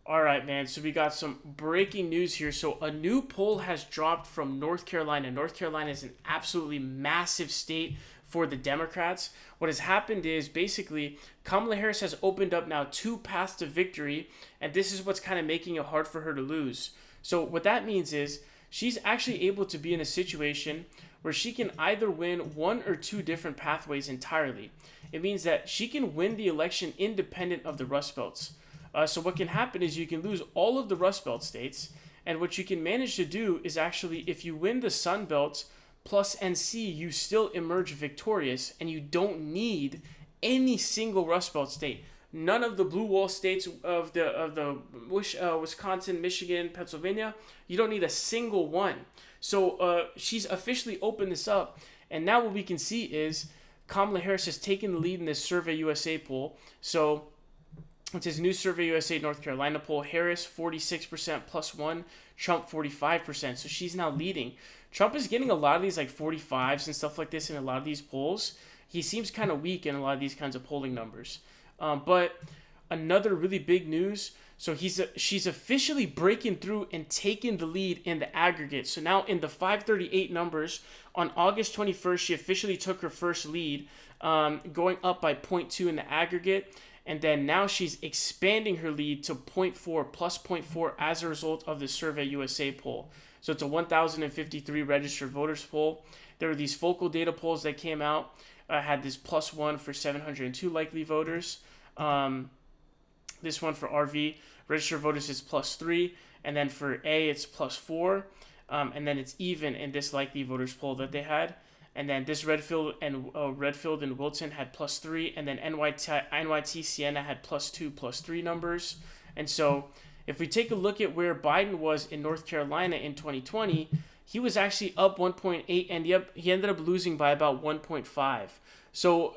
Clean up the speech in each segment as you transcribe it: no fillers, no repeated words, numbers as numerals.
All right, man. So we got some breaking news here. So a new poll has dropped from North Carolina. North Carolina is an absolutely massive state for the Democrats. What has happened is basically Kamala Harris has opened up now two paths to victory, and this is what's kind of making it hard for her to lose. So what that means is she's actually able to be in a situation where she can either win one or two different pathways entirely. It means that she can win the election independent of the Rust Belts. So what can happen is you can lose all of the Rust Belt states, and what you can manage to do is actually, if you win the Sun Belt plus NC, you still emerge victorious, and you don't need any single Rust Belt state. None of the blue wall states of the Wisconsin, Michigan, Pennsylvania. You don't need a single one. So she's officially opened this up, and now what we can see is Kamala Harris has taken the lead in this SurveyUSA poll. So it's his new SurveyUSA North Carolina poll. Harris 46% plus one, Trump 45%. So she's now leading. Trump is getting a lot of these like 45s and stuff like this in a lot of these polls. He seems kind of weak in a lot of these kinds of polling numbers. But another really big news. So she's officially breaking through and taking the lead in the aggregate. So now in the 538 numbers, on August 21st, she officially took her first lead, going up by 0.2 in the aggregate. And then now she's expanding her lead to 0.4 plus 0.4 as a result of the SurveyUSA poll. So it's a 1,053 registered voters poll. There were these focal data polls that came out, had this plus one for 702 likely voters. This one for RV, registered voters is plus 3. And then for A, it's plus 4. And then it's even in this likely voters poll that they had. And then this Redfield and Wilton had plus 3, and then NYT Siena had plus 2, plus 3 numbers. And so if we take a look at where Biden was in North Carolina in 2020, he was actually up 1.8, and he ended up losing by about 1.5. So,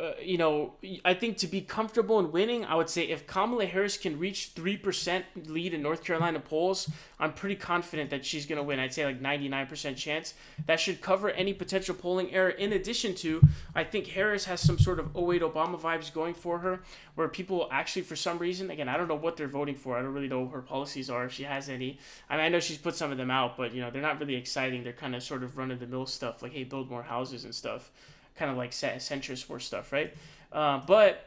I think to be comfortable in winning, I would say if Kamala Harris can reach 3% lead in North Carolina polls, I'm pretty confident that she's going to win. I'd say like 99% chance. That should cover any potential polling error. In addition to, I think Harris has some sort of '08 Obama vibes going for her, where people actually, for some reason, again, I don't know what they're voting for. I don't really know what her policies are, if she has any. I mean, I know she's put some of them out, but, they're not really exciting. They're kind of sort of run-of-the-mill stuff, like, hey, build more houses and stuff. Kind of like centrist war stuff, right? But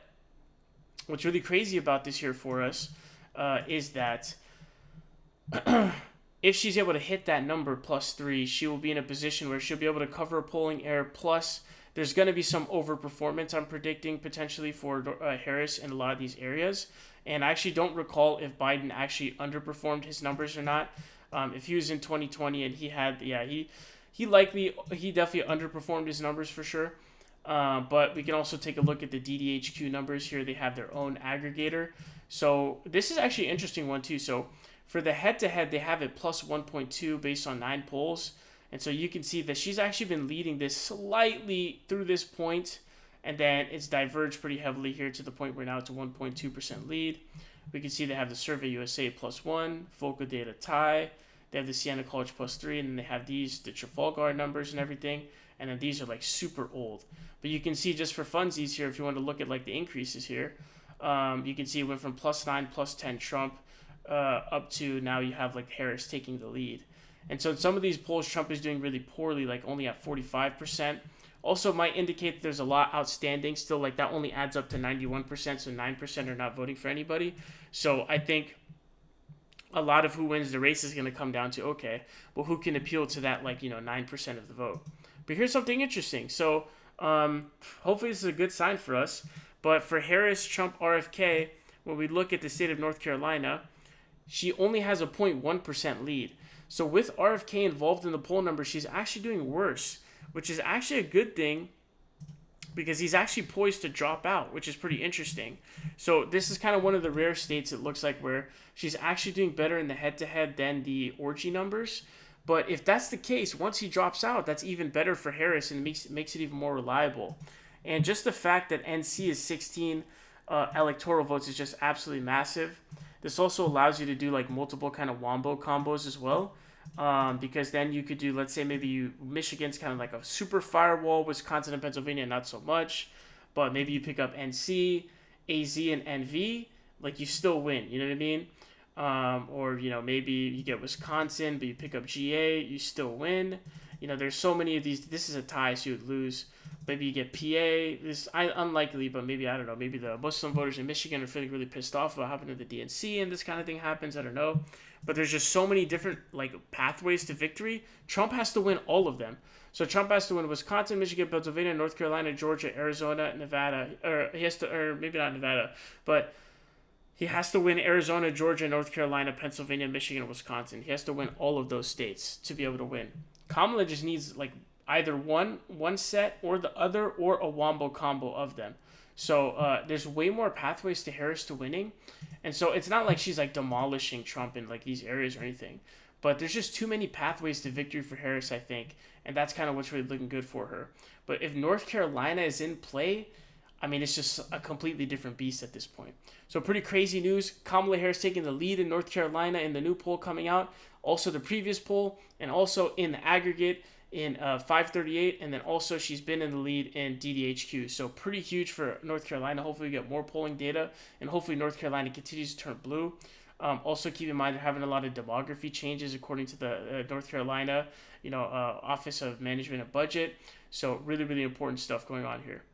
what's really crazy about this here for us is that if she's able to hit that number plus 3, she will be in a position where she'll be able to cover a polling error. Plus, there's going to be some overperformance, I'm predicting, potentially for Harris in a lot of these areas. And I actually don't recall if Biden actually underperformed his numbers or not. If he was in 2020 and he definitely underperformed his numbers for sure. But we can also take a look at the DDHQ numbers here. They have their own aggregator. So this is actually an interesting one too. So for the head-to-head, they have it plus 1.2 based on 9 polls. And so you can see that she's actually been leading this slightly through this point, and then it's diverged pretty heavily here to the point where now it's a 1.2% lead. We can see they have the SurveyUSA plus 1, Focal Data tie. They have the Siena College plus 3, and then they have the Trafalgar numbers and everything. And then these are like super old. But you can see just for funsies here, if you want to look at like the increases here, you can see it went from plus 9, plus 10 Trump up to now you have like Harris taking the lead. And so in some of these polls, Trump is doing really poorly, like only at 45%. Also might indicate that there's a lot outstanding still, like that only adds up to 91%, so 9% are not voting for anybody. So I think a lot of who wins the race is going to come down to, okay, well, who can appeal to that, 9% of the vote. But here's something interesting. So hopefully this is a good sign for us. But for Harris, Trump, RFK, when we look at the state of North Carolina, she only has a 0.1% lead. So with RFK involved in the poll number, she's actually doing worse, which is actually a good thing because he's actually poised to drop out, which is pretty interesting. So this is kind of one of the rare states, it looks like, where she's actually doing better in the head-to-head than the orgy numbers. But if that's the case, once he drops out, that's even better for Harris and makes it even more reliable. And just the fact that NC is 16 electoral votes is just absolutely massive. This also allows you to do like multiple kind of wombo combos as well. Because then you could do, let's say maybe Michigan's kind of like a super firewall, Wisconsin and Pennsylvania not so much. But maybe you pick up NC, AZ, and NV, like you still win. You know what I mean? or maybe you get Wisconsin, but you pick up GA, you still win. There's so many of these. This is a tie, so you would lose. Maybe you get PA. This unlikely, but maybe I don't know. Maybe the Muslim voters in Michigan are feeling really pissed off about what happened to the DNC, and this kind of thing happens. I don't know, but there's just so many different pathways to victory. Trump has to win all of them. So Trump has to win Wisconsin, Michigan, Pennsylvania, North Carolina, Georgia, Arizona, Nevada, or he has to, or maybe not Nevada, but he has to win Arizona, Georgia, North Carolina, Pennsylvania, Michigan, Wisconsin. He has to win all of those states to be able to win. Kamala just needs either one set or the other, or a wombo combo of them. So there's way more pathways to Harris to winning, and so it's not like she's demolishing Trump in these areas or anything. But there's just too many pathways to victory for Harris, I think, and that's kind of what's really looking good for her. But if North Carolina is in play, I mean, it's just a completely different beast at this point. So pretty crazy news. Kamala Harris taking the lead in North Carolina in the new poll coming out. Also the previous poll, and also in the aggregate in 538. And then also she's been in the lead in DDHQ. So pretty huge for North Carolina. Hopefully we get more polling data, and hopefully North Carolina continues to turn blue. Also keep in mind they're having a lot of demography changes according to the North Carolina, Office of Management and Budget. So really, really important stuff going on here.